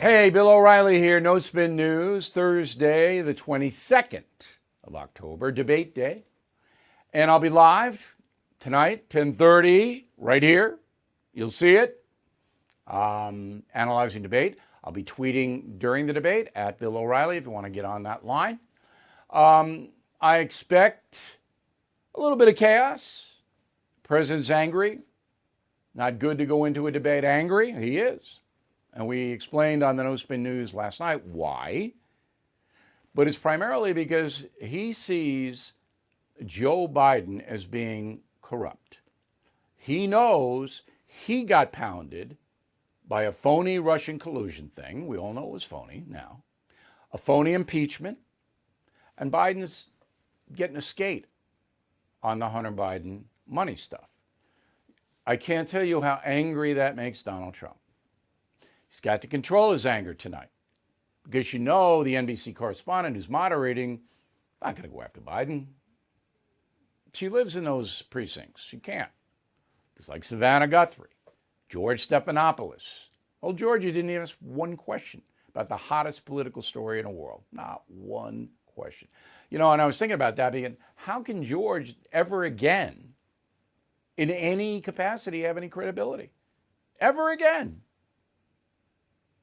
Hey, Bill O'Reilly here. No Spin News, Thursday, the 22nd of October, debate day. And I'll be live tonight, 10:30, right here. You'll see it. Analyzing debate. I'll be tweeting during the debate at Bill O'Reilly if you want to get on that line. I expect a little bit of chaos. President's angry. Not good to go into a debate angry. He is. And we explained on the No Spin News last night why. But it's primarily because he sees Joe Biden as being corrupt. He knows he got pounded by a phony Russian collusion thing. We all know it was phony now. A phony impeachment. And Biden's getting a skate on the Hunter Biden money stuff. I can't tell you how angry that makes Donald Trump. He's got to control his anger tonight because the NBC correspondent who's moderating not going to go after Biden. She lives in those precincts. She can't. It's like Savannah Guthrie, George Stephanopoulos. Old George, you didn't even ask one question about the hottest political story in the world. Not one question. And I was thinking about that because how can George ever again, in any capacity, have any credibility? Ever again?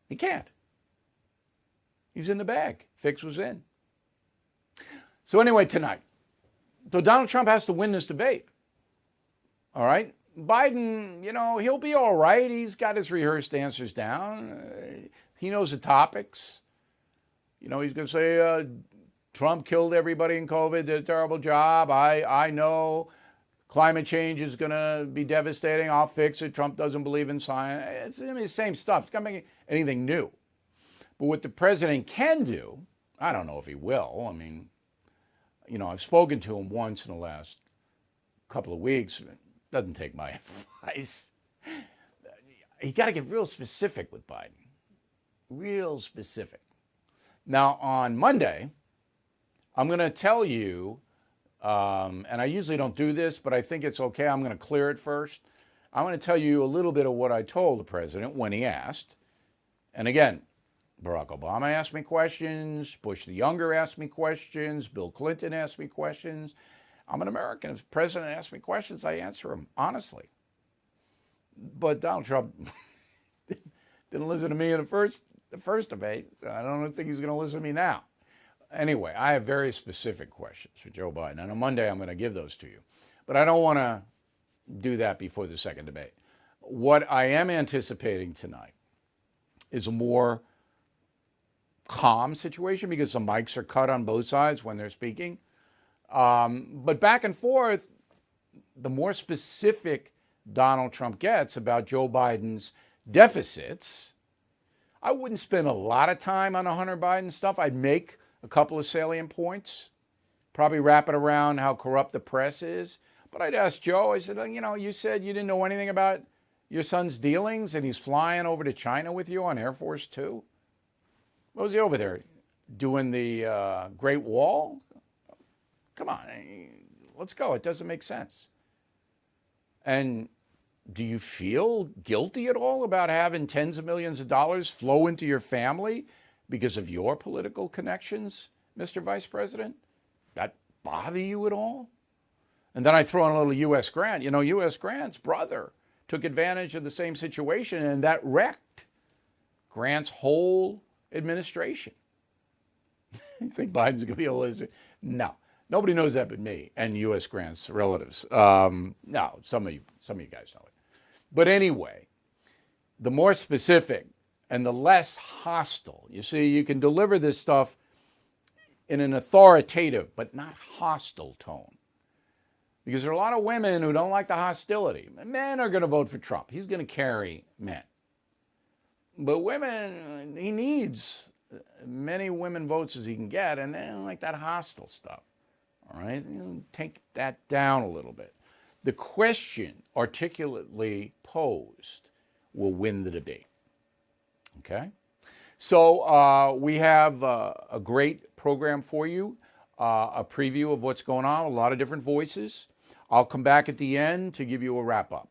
He can't. He's in the bag. Fix was in. So anyway, tonight, so Donald Trump has to win this debate. All right? Biden, he'll be all right. He's got his rehearsed answers down. He knows the topics. He's going to say, Trump killed everybody in COVID, did a terrible job. I know climate change is going to be devastating. I'll fix it. Trump doesn't believe in science. It's the same stuff. It's not making anything new. But what the president can do, I don't know if he will. I've spoken to him once in the last couple of weeks. Doesn't take my advice. You got to get real specific with Biden. Real specific. Now, on Monday, I'm going to tell you, and I usually don't do this, but I think it's okay. I'm going to clear it first. I'm going to tell you a little bit of what I told the president when he asked. And again, Barack Obama asked me questions. Bush the Younger asked me questions. Bill Clinton asked me questions. I'm an American. If the president asks me questions, I answer them honestly. But Donald Trump didn't listen to me in the first debate, so I don't think he's going to listen to me now. Anyway, I have very specific questions for Joe Biden. And on Monday, I'm going to give those to you. But I don't want to do that before the second debate. What I am anticipating tonight is a more calm situation because the mics are cut on both sides when they're speaking. But back and forth, the more specific Donald Trump gets about Joe Biden's deficits, I wouldn't spend a lot of time on the Hunter Biden stuff. I'd make a couple of salient points, probably wrap it around how corrupt the press is. But I'd ask Joe, I said, you said you didn't know anything about your son's dealings and he's flying over to China with you on Air Force Two. What was he over there? Doing the Great Wall? Come on, let's go. It doesn't make sense. And do you feel guilty at all about having tens of millions of dollars flow into your family because of your political connections, Mr. Vice President? That bother you at all? And then I throw in a little U.S. Grant. U.S. Grant's brother took advantage of the same situation, and that wrecked Grant's whole administration. You think Biden's going to be able to say, no. Nobody knows that but me and U.S. Grant's relatives. No, some of you guys know it. But anyway, the more specific and the less hostile. You see, you can deliver this stuff in an authoritative but not hostile tone. Because there are a lot of women who don't like the hostility. Men are going to vote for Trump. He's going to carry men. But women, he needs many women votes as he can get, and they don't like that hostile stuff. All right? Take that down a little bit. The question articulately posed will win the debate. Okay? So we have a great program for you, a preview of what's going on, a lot of different voices. I'll come back at the end to give you a wrap-up.